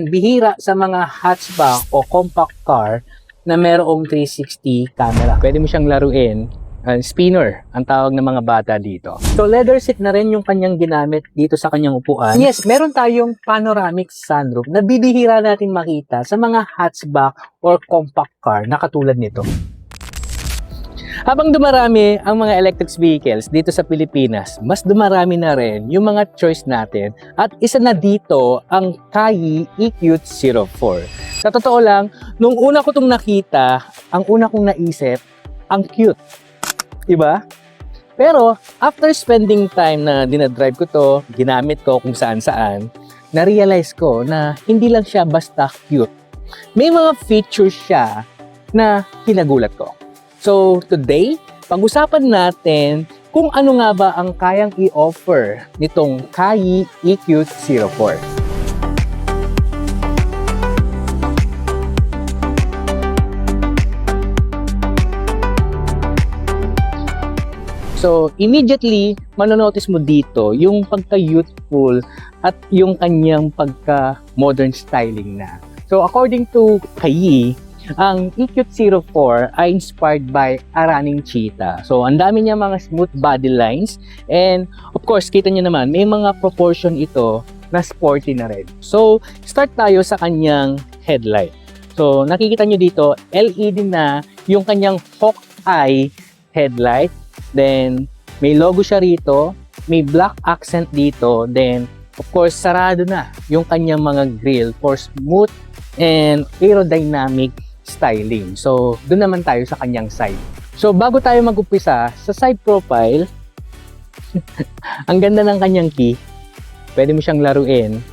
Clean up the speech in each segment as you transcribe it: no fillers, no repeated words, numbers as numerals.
Bihira sa mga hatchback o compact car na mayroong 360 camera. Pwede mo siyang laruin. Spinner ang tawag ng mga bata dito. So leather seat na rin yung kanyang ginamit dito sa kanyang upuan. Yes, meron tayong panoramic sunroof na bibihira natin makita sa mga hatchback or compact car na katulad nito. Habang dumarami ang mga electric vehicles dito sa Pilipinas, mas dumarami na rin yung mga choice natin at isa na dito ang Kayi EQ04. Sa totoo lang, nung una ko itong nakita, ang una kong naisip, ang cute. Diba? Pero after spending time na dinadrive ko to, ginamit ko kung saan-saan, na-realize ko na hindi lang siya basta cute. May mga features siya na kinagulat ko. So today, pag-usapan natin kung ano nga ba ang kayang i-offer nitong Kayi EQ04. So immediately, manonotice mo dito yung pagka-youthful at yung kanyang pagka-modern styling na. So according to Kayi, ang EQ04 ay inspired by a running cheetah. So, ang dami niya mga smooth body lines. And, of course, kita niyo naman, may mga proportion ito na sporty na rin. So, start tayo sa kanyang headlight. So, nakikita niyo dito, LED na yung kanyang Hawkeye headlight. Then, may logo siya rito. May black accent dito. Then, of course, sarado na yung kanyang mga grille for smooth and aerodynamic styling. So, doon naman tayo sa kanyang side. So, bago tayo mag-upisa, sa side profile, ang ganda ng kanyang key. Pwede mo siyang laruin.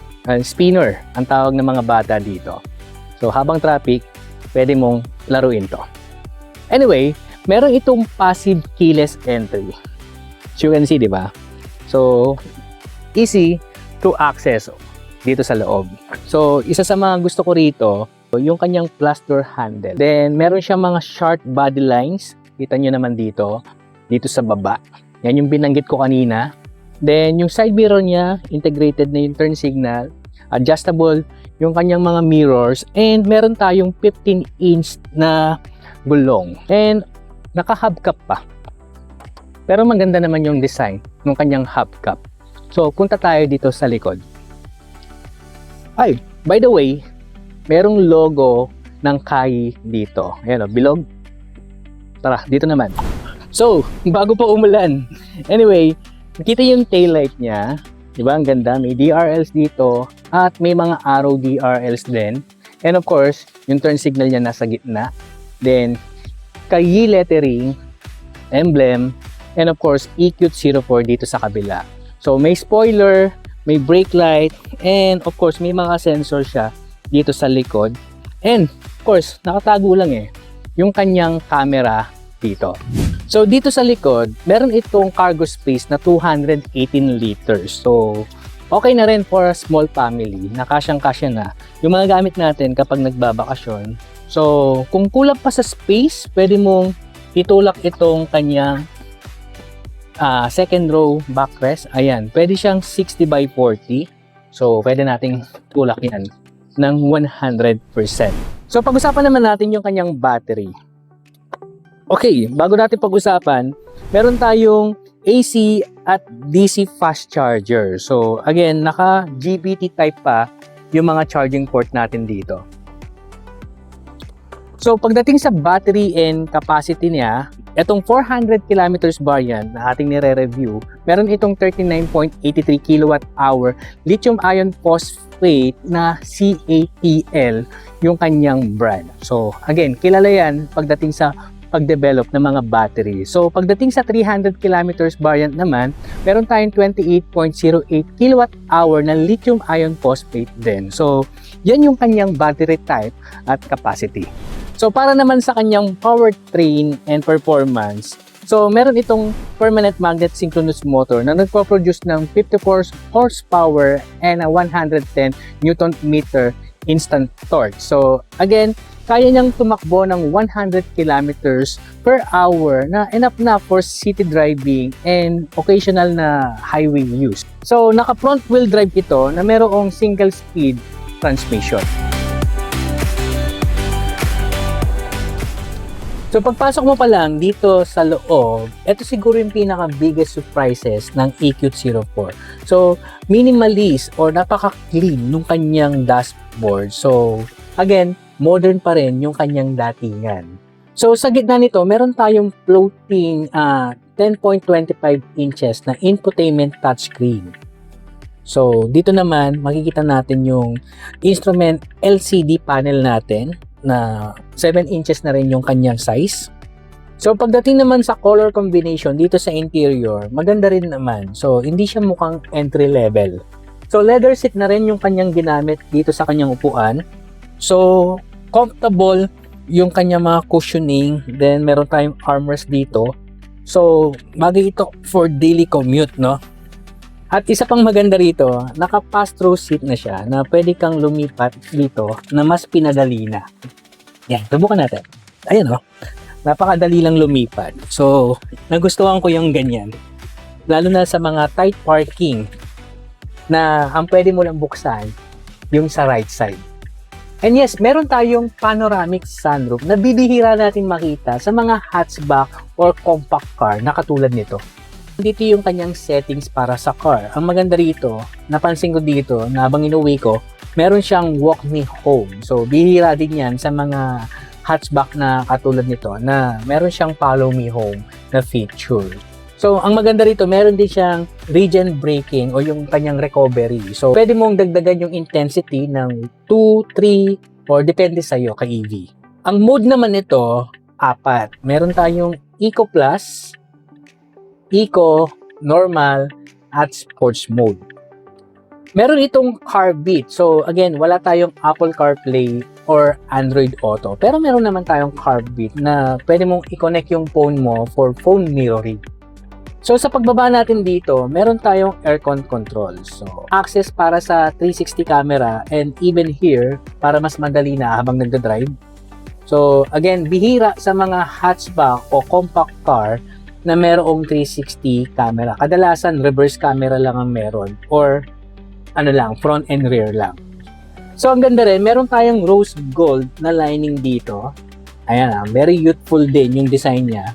Spinner ang tawag ng mga bata dito. So, habang traffic, pwede mong laruin to. Anyway, meron itong passive keyless entry. As you can see, di ba? So, easy to access dito sa loob. So, isa sa mga gusto ko rito, yung kanyang plus door handle. Then, meron siyang mga short body lines. Kita nyo naman dito sa baba. Yan yung binanggit ko kanina. Then, yung side mirror niya, integrated na yung turn signal. Adjustable yung kanyang mga mirrors. And, meron tayong 15-inch na gulong. And, naka-hubcap pa. Pero maganda naman yung design ng kanyang hubcap. So, punta tayo dito sa likod. Ay, by the way, merong logo ng Kayi dito. Ayan o, bilog. Tara, dito naman. So, bago pa umulan. Anyway, nakita yung taillight niya. Diba? Ang ganda. May DRLs dito. At may mga arrow DRLs din. And of course, yung turn signal niya nasa gitna. Then, Kayi lettering, emblem, and of course, EQ04 dito sa kabila. So, may spoiler, may brake light, and of course, may mga sensor siya dito sa likod. And of course, nakatago lang yung kanyang camera dito. So dito sa likod, meron itong cargo space na 218 liters. So okay na rin for a small family. Nakasyang-kasya na yung mga gamit natin kapag nagbabakasyon. So kung kulang pa sa space, pwede mong itulak itong kanyang second row backrest. Ayan, pwede siyang 60 by 40. So pwede nating tulak yan ng 100%. So, pag-usapan naman natin yung kanyang battery. Okay, bago natin pag-usapan, meron tayong AC at DC fast charger. So, again, naka-GBT type pa yung mga charging port natin dito. So, pagdating sa battery and capacity niya, itong 400 kilometers variant na ating nire-review, meron itong 39.83 kWh lithium-ion phosphate na CATL yung kanyang brand. So, again, kilala yan pagdating sa pag-develop ng mga battery. So, pagdating sa 300 kilometers variant naman, meron tayong 28.08 kWh na lithium-ion phosphate din. So, yan yung kanyang battery type at capacity. So, para naman sa kanyang powertrain and performance, so meron itong permanent magnet synchronous motor na nagpo-produce ng 54 horsepower and a 110 Newton meter instant torque. So, again, kaya niyang tumakbo ng 100 kilometers per hour na enough na for city driving and occasional na highway use. So, naka front wheel drive ito na merong single speed transmission. So pagpasok mo pa lang dito sa loob, ito siguro yung pinaka-biggest surprises ng EQ04. So minimalist or napaka-clean nung kanyang dashboard. So again, modern pa rin yung kanyang datingan. So sa gitna nito, meron tayong floating 10.25 inches na infotainment touchscreen. So dito naman makikita natin yung instrument LCD panel natin na 7 inches na rin yung kanyang size. So pagdating naman sa color combination dito sa interior, maganda rin naman. So hindi siya mukhang entry level. So leather seat na rin yung kanyang ginamit dito sa kanyang upuan. So comfortable yung kanyang mga cushioning. Then meron tayong armrest dito. So bagay ito for daily commute, no? At isa pang maganda rito, naka-pass-through seat na siya na pwede kang lumipat dito na mas pinadali na. Yan, subukan natin. Ayan o, napakadali lang lumipat. So, nagustuhan ko yung ganyan. Lalo na sa mga tight parking na ang pwede mo lang buksan yung sa right side. And yes, meron tayong panoramic sunroof na bibihira natin makita sa mga hatchback or compact car na katulad nito. Dito yung kanyang settings para sa car. Ang maganda rito, napansin ko dito na habang inuwi ko, meron siyang walk me home. So, bihira din yan sa mga hatchback na katulad nito na meron siyang follow me home na feature. So, ang maganda rito, meron din siyang regen braking o yung kanyang recovery. So, pwede mong dagdagan yung intensity ng 2, 3, or depende sa'yo kay EV. Ang mode naman nito, 4. Meron tayong Eco Plus, Eco, Normal, at Sports Mode. Meron itong car beat. So again, wala tayong Apple CarPlay or Android Auto. Pero meron naman tayong car beat na pwede mong i-connect yung phone mo for phone mirroring. So sa pagbaba natin dito, meron tayong aircon control. So access para sa 360 camera and even here para mas madali na habang nagda-drive. So again, bihira sa mga hatchback o compact car na merong 360 camera. Kadalasan, reverse camera lang ang meron or ano lang, front and rear lang. So, ang ganda rin, meron tayong rose gold na lining dito. Ayan, very youthful din yung design niya.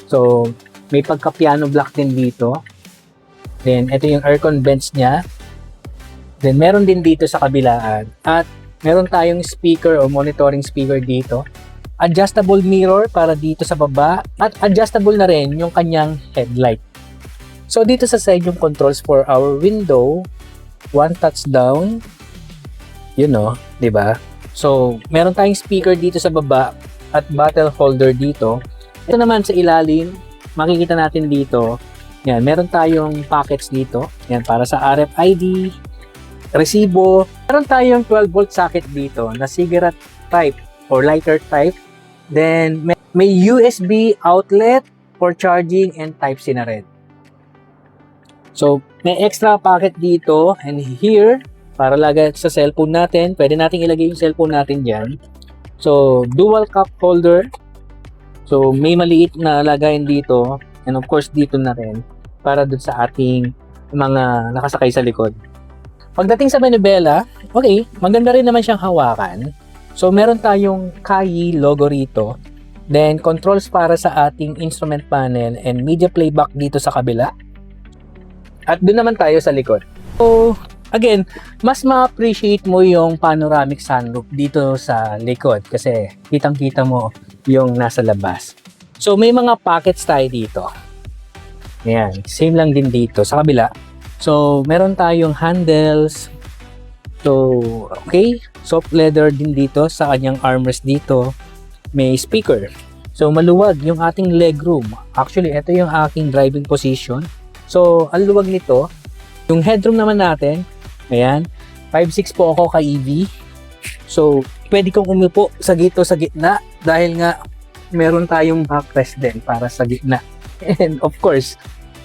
So, may pagka-piano black din dito. Then, ito yung aircon vents niya. Then, meron din dito sa kabilaan. At, meron tayong speaker o monitoring speaker dito. Adjustable mirror para dito sa baba at adjustable na rin yung kanyang headlight. So dito sa side yung controls for our window, one touch down, you know, 'di ba? So meron tayong speaker dito sa baba at bottle holder dito. Ito naman sa ilalim, makikita natin dito, yan, meron tayong pockets dito, yan para sa RFID, resibo. Meron tayong 12 volt socket dito na cigarette type or lighter type. Then, may USB outlet for charging and Type-C na rin. So, may extra pocket dito and here para lagay sa cellphone natin. Pwede natin ilagay yung cellphone natin dyan. So, dual cup holder. So, may maliit na lagayan dito and of course dito na rin para dun sa ating mga nakasakay sa likod. Pagdating sa manibela, okay, maganda rin naman siyang hawakan. So, meron tayong KAI logo rito. Then, controls para sa ating instrument panel and media playback dito sa kabila. At doon naman tayo sa likod. So, again, mas ma-appreciate mo yung panoramic sunroof dito sa likod kasi kitang-kita mo yung nasa labas. So, may mga pockets tayo dito. Ayan, same lang din dito sa kabila. So, meron tayong handles. So, okay, soft leather din dito sa kanyang armrest dito. May speaker. So, maluwag yung ating legroom. Actually, ito yung aking driving position. So, ang luwag nito. Yung headroom naman natin, ayan, 5'6" po ako kay EV. So, pwede kong umupo sa gitna dahil nga meron tayong backrest din para sa gitna. And of course,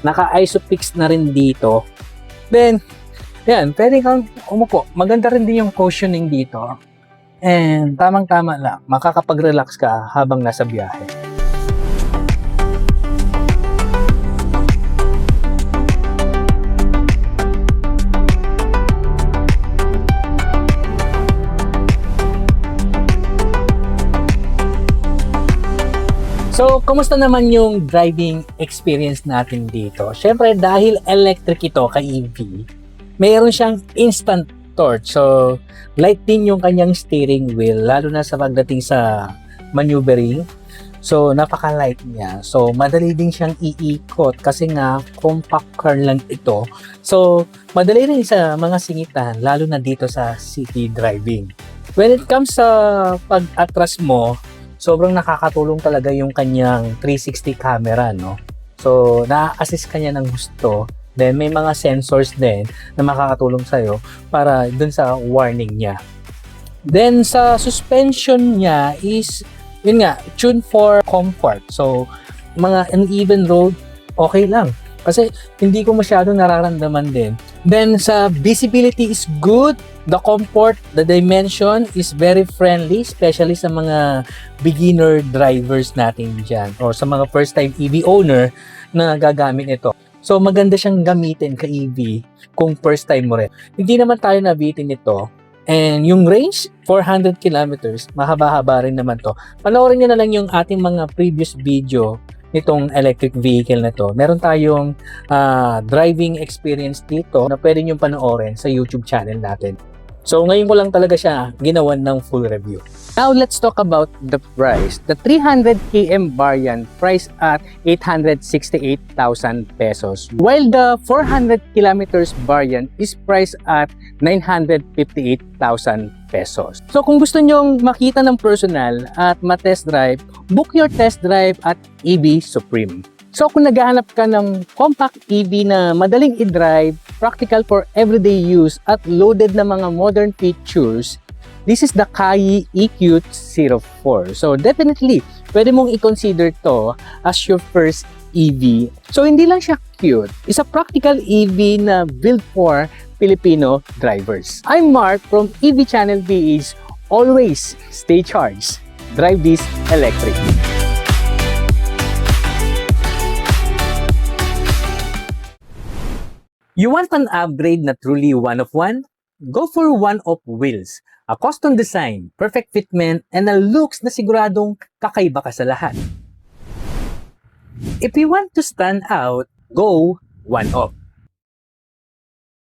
naka-isofix na rin dito. Then, yan, pwede kang umupo. Maganda rin din yung cushioning dito. And tamang-tama lang, makakapag-relax ka habang nasa biyahe. So, kumusta naman yung driving experience natin dito? Syempre, dahil electric ito kay EV, mayroon siyang instant torque. So, light din yung kanyang steering wheel, lalo na sa pagdating sa maneuvering. So, napaka-light niya. So, madali din siyang iikot kasi nga compact car lang ito. So, madali rin sa mga singitan, lalo na dito sa city driving. When it comes sa pag-atras mo, sobrang nakakatulong talaga yung kanyang 360 camera, no? So, na-assist kanya ng gusto. Then, may mga sensors din na makakatulong sa'yo para dun sa warning niya. Then, sa suspension niya is yun nga, tune for comfort. So, mga uneven road, okay lang. Kasi hindi ko masyado nararamdaman din. Then, sa visibility is good. The comfort, the dimension is very friendly, especially sa mga beginner drivers natin dyan or sa mga first-time EV owner na gagamit ito. So, maganda siyang gamitin ka EV kung first time mo rin. Hindi naman tayo nabitin ito. And yung range, 400 kilometers, mahaba-haba rin naman to. Panoorin nyo na lang yung ating mga previous video nitong electric vehicle na to. Meron tayong driving experience dito na pwede nyo panoorin sa YouTube channel natin. So ngayon ko lang talaga siya ginawan ng full review. Now let's talk about the price. The 300 km variant priced at 868,000 pesos, while the 400 kilometers variant is priced at 958,000 pesos. So kung gusto nyong makita ng personal at ma-test drive, book your test drive at EV Supreme. So kung naghahanap ka ng compact EV na madaling i-drive, practical for everyday use at loaded na mga modern features, this is the Kayee EQ04. So definitely, pwede mong i-consider to as your first EV. So hindi lang siya cute, it's a practical EV na built for Filipino drivers. I'm Mark from EV Channel PH. Always stay charged. Drive this electric. You want an upgrade na truly one of one? Go for One of Wheels. A custom design, perfect fitment, and a looks na siguradong kakaiba ka sa lahat. If you want to stand out, go One Of.